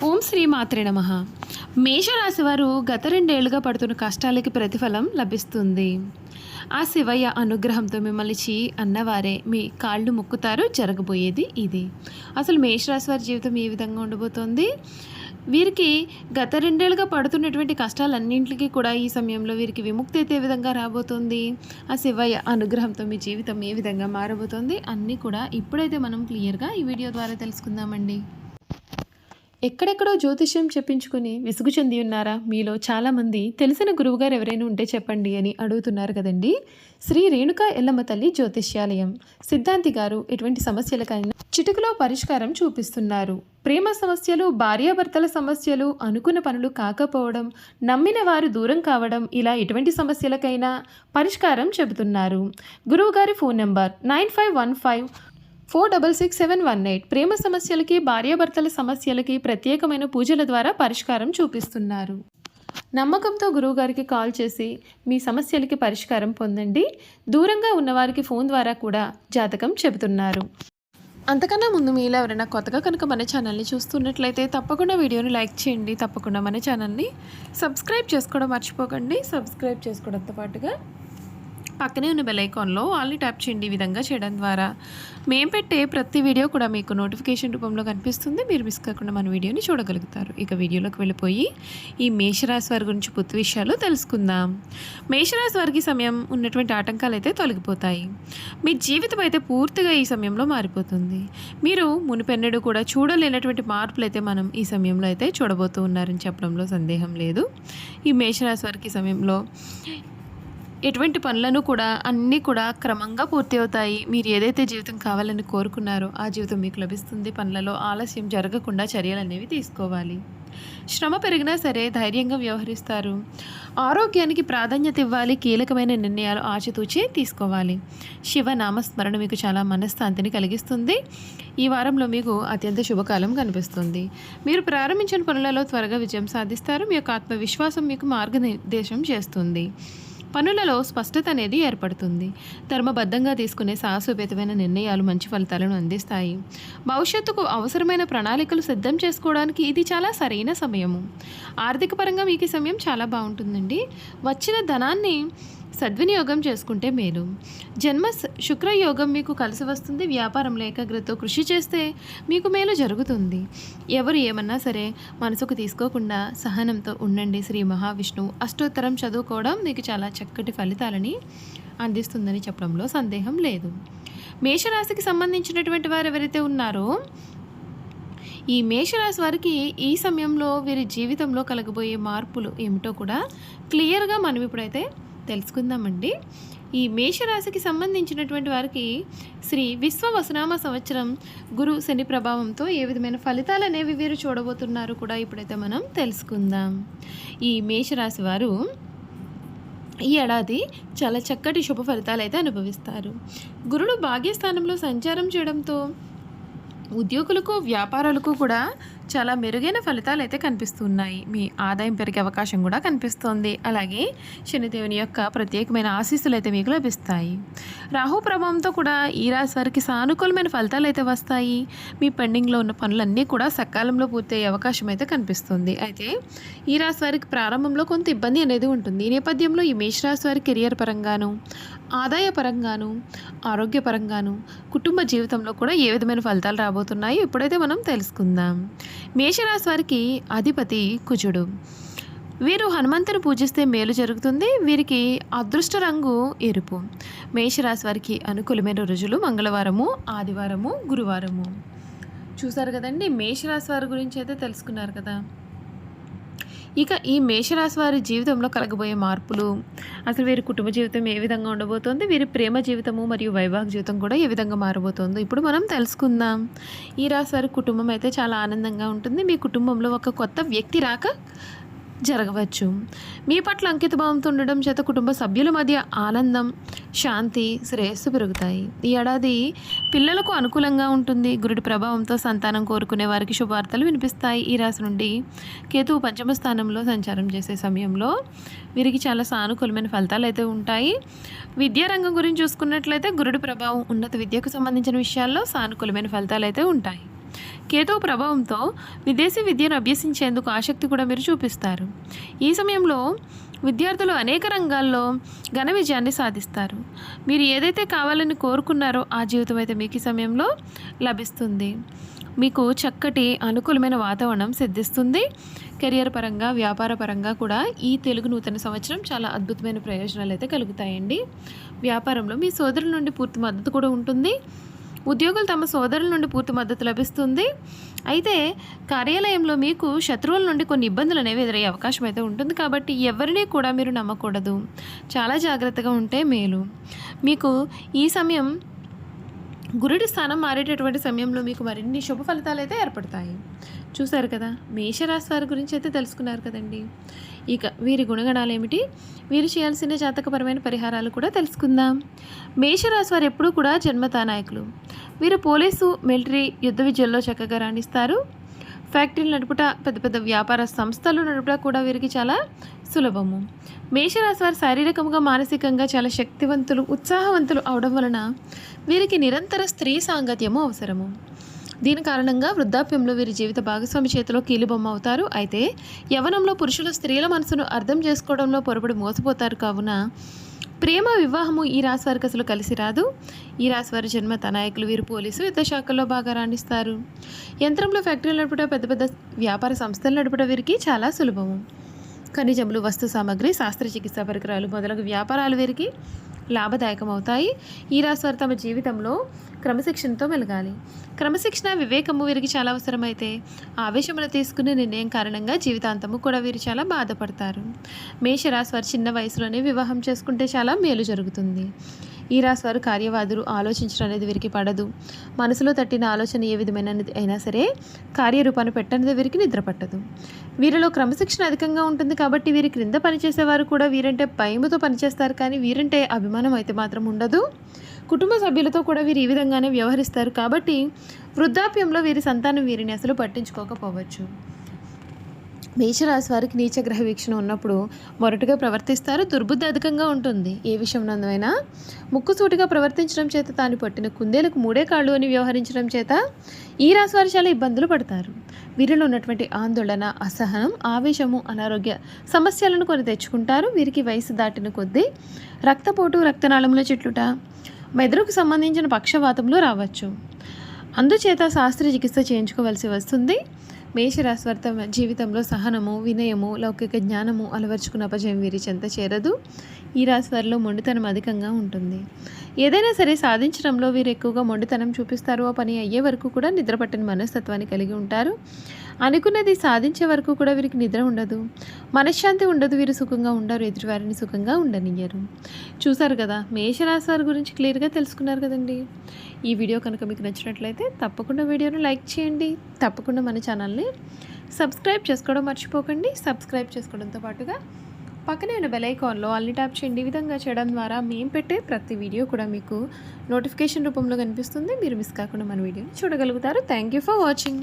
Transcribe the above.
ఓం శ్రీ మాత్రే నమః. మేషరాశి వారు గత 2 ఏళ్లుగా పడుతున్న కష్టాలకి ప్రతిఫలం లభిస్తుంది. ఆ శివయ్య అనుగ్రహంతో మిమ్మల్ని అన్నవారే మీ కాళ్ళు మొక్కుతారు. జరగబోయేది ఇది. అసలు మేషరాశి వారి జీవితం ఏ విధంగా ఉండబోతోంది? వీరికి గత 2 ఏళ్లుగా పడుతున్నటువంటి కష్టాలన్నింటికి కూడా ఈ సమయంలో వీరికి విముక్తి అయితే ఏ విధంగా రాబోతోంది? ఆ శివయ్య అనుగ్రహంతో మీ జీవితం ఏ విధంగా మారబోతోంది? అన్నీ కూడా ఇప్పుడైతే మనం క్లియర్గా ఈ వీడియో ద్వారా తెలుసుకుందామండి. ఎక్కడెక్కడో జ్యోతిష్యం చెప్పించుకుని విసుగు చెంది ఉన్నారా? మీలో చాలామంది తెలిసిన గురువుగారు ఎవరైనా ఉంటే చెప్పండి అని అడుగుతున్నారు కదండి. శ్రీ రేణుకా ఎల్లమ్మ తల్లి జ్యోతిష్యాలయం సిద్ధాంతి గారు ఎటువంటి సమస్యలకైనా చిటికలో పరిష్కారం చూపిస్తున్నారు. ప్రేమ సమస్యలు, భార్యాభర్తల సమస్యలు, అనుకున్న పనులు కాకపోవడం, నమ్మిన వారు దూరం కావడం, ఇలా ఎటువంటి సమస్యలకైనా పరిష్కారం చెబుతున్నారు. గురువుగారి ఫోన్ నెంబర్ 9515466718. ప్రేమ సమస్యలకి, భార్యాభర్తల సమస్యలకి ప్రత్యేకమైన పూజల ద్వారా పరిష్కారం చూపిస్తున్నారు. నమ్మకంతో గురువుగారికి కాల్ చేసి మీ సమస్యలకి పరిష్కారం పొందండి. దూరంగా ఉన్నవారికి ఫోన్ ద్వారా కూడా జాతకం చెబుతున్నారు. అంతకన్నా ముందు మీలో ఎవరైనా కొత్తగా కనుక మన ఛానల్ని చూస్తున్నట్లయితే తప్పకుండా వీడియోని లైక్ చేయండి. తప్పకుండా మన ఛానల్ని సబ్స్క్రైబ్ చేసుకోవడం మర్చిపోకండి. సబ్స్క్రైబ్ చేసుకోవడంతో పాటుగా పక్కనే ఉన్న బెల్ ఐకాన్లో ఆల్ని ట్యాప్ చేయండి. ఈ విధంగా చేయడం ద్వారా మేము పెట్టే ప్రతి వీడియో కూడా మీకు నోటిఫికేషన్ రూపంలో కనిపిస్తుంది. మీరు మిస్ కాకుండా మన వీడియోని చూడగలుగుతారు. ఇక వీడియోలోకి వెళ్ళిపోయి ఈ మేషరాశి వారి గురించి పూర్తి విషయాలు తెలుసుకుందాం. మేషరాశి వారికి సమయం ఉన్నటువంటి ఆటంకాలు అయితే తొలగిపోతాయి. మీ జీవితం అయితే పూర్తిగా ఈ సమయంలో మారిపోతుంది. మీరు మునిపెన్నడూ కూడా చూడలేనటువంటి మార్పులు అయితే మనం ఈ సమయంలో అయితే చూడబోతూ ఉన్నారని చెప్పడంలో సందేహం లేదు. ఈ మేషరాశి వారికి సమయంలో ఎటువంటి పనులను కూడా అన్నీ కూడా క్రమంగా పూర్తి అవుతాయి. మీరు ఏదైతే జీవితం కావాలని కోరుకున్నారో ఆ జీవితం మీకు లభిస్తుంది. పనులలో ఆలస్యం జరగకుండా చర్యలు అనేవి తీసుకోవాలి. శ్రమ పెరిగినా సరే ధైర్యంగా వ్యవహరిస్తారు. ఆరోగ్యానికి ప్రాధాన్యత ఇవ్వాలి. కీలకమైన నిర్ణయాలు ఆచితూచి తీసుకోవాలి. శివనామస్మరణ మీకు చాలా మనశ్శాంతిని కలిగిస్తుంది. ఈ వారంలో మీకు అత్యంత శుభకాలం కనిపిస్తుంది. మీరు ప్రారంభించిన పనులలో త్వరగా విజయం సాధిస్తారు. మీ యొక్క ఆత్మవిశ్వాసం మీకు మార్గనిర్దేశం చేస్తుంది. పనులలో స్పష్టత అనేది ఏర్పడుతుంది. ధర్మబద్ధంగా తీసుకునే సాహసోపేతమైన నిర్ణయాలు మంచి ఫలితాలను అందిస్తాయి. భవిష్యత్తుకు అవసరమైన ప్రణాళికలు సిద్ధం చేసుకోవడానికి ఇది చాలా సరైన సమయము. ఆర్థిక పరంగా మీకు ఈ సమయం చాలా బాగుంటుందండి. వచ్చిన ధనాన్ని సద్వినియోగం చేసుకుంటే మేలు. జన్మ శుక్రయోగం మీకు కలిసి వస్తుంది. వ్యాపారంలో ఏకాగ్రతతో కృషి చేస్తే మీకు మేలు జరుగుతుంది. ఎవరు ఏమన్నా సరే మనసుకు తీసుకోకుండా సహనంతో ఉండండి. శ్రీ మహావిష్ణువు అష్టోత్తరం చదువుకోవడం మీకు చాలా చక్కటి ఫలితాలని అందిస్తుందని చెప్పడంలో సందేహం లేదు. మేషరాశికి సంబంధించినటువంటి వారు ఎవరైతే ఉన్నారో ఈ మేషరాశి వారికి ఈ సమయంలో వీరి జీవితంలో కలగబోయే మార్పులు ఏమిటో కూడా క్లియర్గా మనం ఇప్పుడైతే తెలుసుకుందామండి. ఈ మేషరాశికి సంబంధించినటువంటి వారికి శ్రీ విశ్వవసునామ సంవత్సరం గురు శని ప్రభావంతో ఏ విధమైన ఫలితాలు అనేవి వీరు చూడబోతున్నారు కూడా ఇప్పుడైతే మనం తెలుసుకుందాం. ఈ మేషరాశి వారు ఈ ఏడాది చాలా చక్కటి శుభ ఫలితాలు అయితే అనుభవిస్తారు. గురుడు భాగ్యస్థానంలో సంచారం చేయడంతో ఉద్యోగులకు, వ్యాపారాలకు కూడా చాలా మెరుగైన ఫలితాలు అయితే కనిపిస్తున్నాయి. మీ ఆదాయం పెరిగే అవకాశం కూడా కనిపిస్తోంది. అలాగే శనిదేవుని యొక్క ప్రత్యేకమైన ఆశీస్సులు అయితే మీకు లభిస్తాయి. రాహు ప్రభావంతో కూడా ఈ రాశి వారికి సానుకూలమైన ఫలితాలు అయితే వస్తాయి. మీ పెండింగ్లో ఉన్న పనులన్నీ కూడా సకాలంలో పూర్తయ్యే అవకాశం అయితే కనిపిస్తుంది. అయితే ఈ రాశి వారికి ప్రారంభంలో కొంత ఇబ్బంది అనేది ఉంటుంది. ఈ నేపథ్యంలో ఈ మేషరాశి వారి కెరియర్ పరంగాను, ఆదాయ పరంగాను, ఆరోగ్యపరంగాను, కుటుంబ జీవితంలో కూడా ఏ విధమైన ఫలితాలు రాబోతున్నాయి ఇప్పుడైతే మనం తెలుసుకుందాం. మేషరాశి వారికి అధిపతి కుజుడు. వీరు హనుమంతుని పూజిస్తే మేలు జరుగుతుంది. వీరికి అదృష్ట రంగు ఎరుపు. మేషరాశి వారికి అనుకూలమైన రోజులు మంగళవారము, ఆదివారము, గురువారము. చూసారు కదండి, మేషరాశి వారి గురించి అయితే తెలుసుకున్నారు కదా. ఇక ఈ మేషరాశి వారి జీవితంలో కలగబోయే మార్పులు, అసలు వీరి కుటుంబ జీవితం ఏ విధంగా ఉండబోతోంది, వీరి ప్రేమ జీవితము మరియు వైవాహిక జీవితం కూడా ఏ విధంగా మారబోతోందో ఇప్పుడు మనం తెలుసుకుందాం. ఈ రాశి వారి కుటుంబం అయితే చాలా ఆనందంగా ఉంటుంది. మీ కుటుంబంలో ఒక కొత్త వ్యక్తి రాక జరగవచ్చు. మీ పట్ల అంకితభావంతో ఉండడం చేత కుటుంబ సభ్యుల మధ్య ఆనందం, శాంతి, శ్రేయస్సు పెరుగుతాయి. ఈ ఏడాది పిల్లలకు అనుకూలంగా ఉంటుంది. గురుడి ప్రభావంతో సంతానం కోరుకునే వారికి శుభవార్తలు వినిపిస్తాయి. ఈ రాశి నుండి కేతువు పంచమ స్థానంలో సంచారం చేసే సమయంలో వీరికి చాలా సానుకూలమైన ఫలితాలు అయితే ఉంటాయి. విద్యారంగం గురించి చూసుకున్నట్లయితే గురుడి ప్రభావం ఉన్నత విద్యకు సంబంధించిన విషయాల్లో సానుకూలమైన ఫలితాలు అయితే ఉంటాయి. కేతువు ప్రభావంతో విదేశీ విద్యను అభ్యసించేందుకు ఆసక్తి కూడా మీరు చూపిస్తారు. ఈ సమయంలో విద్యార్థులు అనేక రంగాల్లో ఘన విజయాన్ని సాధిస్తారు. మీరు ఏదైతే కావాలని కోరుకున్నారో ఆ జీవితం అయితే మీకు ఈ సమయంలో లభిస్తుంది. మీకు చక్కటి అనుకూలమైన వాతావరణం సిద్ధిస్తుంది. కెరియర్ పరంగా, వ్యాపార పరంగా కూడా ఈ తెలుగు నూతన సంవత్సరం చాలా అద్భుతమైన ప్రయోజనాలు అయితే కలుగుతాయండి. వ్యాపారంలో మీ సోదరుల నుండి పూర్తి మద్దతు కూడా ఉంటుంది. ఉద్యోగులు తమ సోదరుల నుండి పూర్తి మద్దతు లభిస్తుంది. అయితే కార్యాలయంలో మీకు శత్రువుల నుండి కొన్ని ఇబ్బందులు అనేవి ఎదురయ్యే అవకాశం అయితే ఉంటుంది. కాబట్టి ఎవరిని కూడా మీరు నమ్మకూడదు. చాలా జాగ్రత్తగా ఉంటే మేలు. మీకు ఈ సమయం గురుడి స్థానం మారేటటువంటి సమయంలో మీకు మరిన్ని శుభ ఫలితాలు అయితే ఏర్పడతాయి. చూశారు కదా, మేషరాశి వారి గురించి అయితే తెలుసుకున్నారు కదండి. ఇక వీరి గుణగణాలు ఏమిటి, వీరు చేయాల్సిన జాతకపరమైన పరిహారాలు కూడా తెలుసుకుందాం. మేషరాశి వారు ఎప్పుడూ కూడా జన్మతా నాయకులు. వీరు పోలీసు, మిలిటరీ, యుద్ధ విద్యల్లో చక్కగా రాణిస్తారు. ఫ్యాక్టరీలు నడుపుట, పెద్ద పెద్ద వ్యాపార సంస్థలు నడుపుట కూడా వీరికి చాలా సులభము. మేషరాశి వారు శారీరకంగా, మానసికంగా చాలా శక్తివంతులు, ఉత్సాహవంతులు అవడం వలన వీరికి నిరంతర స్త్రీ సాంగత్యము అవసరము. దీని కారణంగా వృద్ధాప్యంలో వీరి జీవిత భాగస్వామి చేతిలో కీలుబొమ్మ అవుతారు. అయితే యవ్వనంలో పురుషులు స్త్రీల మనసును అర్థం చేసుకోవడంలో పొరపడి మోసపోతారు. కావున ప్రేమ, వివాహము ఈ రాశి వారికి అసలు కలిసి రాదు. ఈ రాశి వారి జన్మత నాయకులు. వీరు పోలీసు, యుద్ధ శాఖల్లో బాగా రాణిస్తారు. యంత్రంలో ఫ్యాక్టరీలు నడుపుట, పెద్ద పెద్ద వ్యాపార సంస్థలు నడుపుట వీరికి చాలా సులభము. ఖనిజములు, వస్తు సామాగ్రి, శాస్త్రచికిత్సా పరికరాలు మొదలగు వ్యాపారాలు వీరికి లాభదాయకం అవుతాయి. ఈ రాశి వారు తమ జీవితంలో క్రమశిక్షణతో మెలగాలి. క్రమశిక్షణ, వివేకము వీరికి చాలా అవసరమైతే ఆవేశమును తీసుకునే నిర్ణయం కారణంగా జీవితాంతము కూడా వీరు చాలా బాధపడతారు. మేషరాశి వారు చిన్న వయసులోనే వివాహం చేసుకుంటే చాలా మేలు జరుగుతుంది. ఈ రాశి వారు కార్యవాదులు, ఆలోచించడం అనేది వీరికి పడదు. మనసులో తట్టిన ఆలోచన ఏ విధమైన అయినా సరే కార్యరూపాన్ని పెట్టనేది వీరికి నిద్ర పట్టదు. వీరిలో క్రమశిక్షణ అధికంగా ఉంటుంది. కాబట్టి వీరి క్రింద పనిచేసేవారు కూడా వీరంటే భయముతో పనిచేస్తారు, కానీ వీరంటే అభిమానం అయితే మాత్రం ఉండదు. కుటుంబ సభ్యులతో కూడా వీరు ఈ విధంగానే వ్యవహరిస్తారు. కాబట్టి వృద్ధాప్యంలో వీరి సంతానం వీరిని అసలు పట్టించుకోకపోవచ్చు. మేషరాశి వారికి నీచగ్రహ వీక్షణ ఉన్నప్పుడు మొరటుగా ప్రవర్తిస్తారు. దుర్బుద్ధి అధికంగా ఉంటుంది. ఏ విషయం నందువైనా ముక్కుసూటిగా ప్రవర్తించడం చేత తాను పట్టిన కుందేలకు మూడే కాళ్ళు అని వ్యవహరించడం చేత ఈ రాశి వారు చాలా ఇబ్బందులు పడతారు. వీరిలో ఉన్నటువంటి ఆందోళన, అసహనం, ఆవేశము, అనారోగ్య సమస్యలను కొని తెచ్చుకుంటారు. వీరికి వయసు దాటిన కొద్దీ రక్తపోటు, రక్తనాళంలో చిట్లుట, మెదడుకు సంబంధించిన పక్షవాతంలో రావచ్చు. అందుచేత శాస్త్రచికిత్స చేయించుకోవాల్సి వస్తుంది. మేషరాశి వారి తమ జీవితంలో సహనము, వినయము, లౌకిక జ్ఞానము అలవర్చుకున్న అపజయం వీరి చెంత చేరదు. ఈ రాశి వారిలో మొండితనం అధికంగా ఉంటుంది. ఏదైనా సరే సాధించడంలో వీరు ఎక్కువగా మొండితనం చూపిస్తారు. ఆ పని అయ్యే వరకు కూడా నిద్రపట్టని మనస్తత్వాన్ని కలిగి ఉంటారు. అనుకున్నది సాధించే వరకు కూడా వీరికి నిద్ర ఉండదు, మనశ్శాంతి ఉండదు. వీరు సుఖంగా ఉండరు, ఎదుటివారిని సుఖంగా ఉండనియ్యరు. చూసారు కదా, మేషరాశి వారి గురించి క్లియర్గా తెలుసుకున్నారు కదండి. ఈ వీడియో కనుక మీకు నచ్చినట్లయితే తప్పకుండా వీడియోను లైక్ చేయండి. తప్పకుండా మన ఛానల్ని సబ్స్క్రైబ్ చేసుకోవడం మర్చిపోకండి. సబ్స్క్రైబ్ చేసుకోవడంతో పాటుగా పక్కనే ఉన్న బెల్ ఐకాన్లో ఆల్ని ట్యాప్ చేయండి. ఈ విధంగా చేయడం ద్వారా మేము పెట్టే ప్రతి వీడియో కూడా మీకు నోటిఫికేషన్ రూపంలో కనిపిస్తుంది. మీరు మిస్ కాకుండా మన వీడియోని చూడగలుగుతారు. Thank you for watching.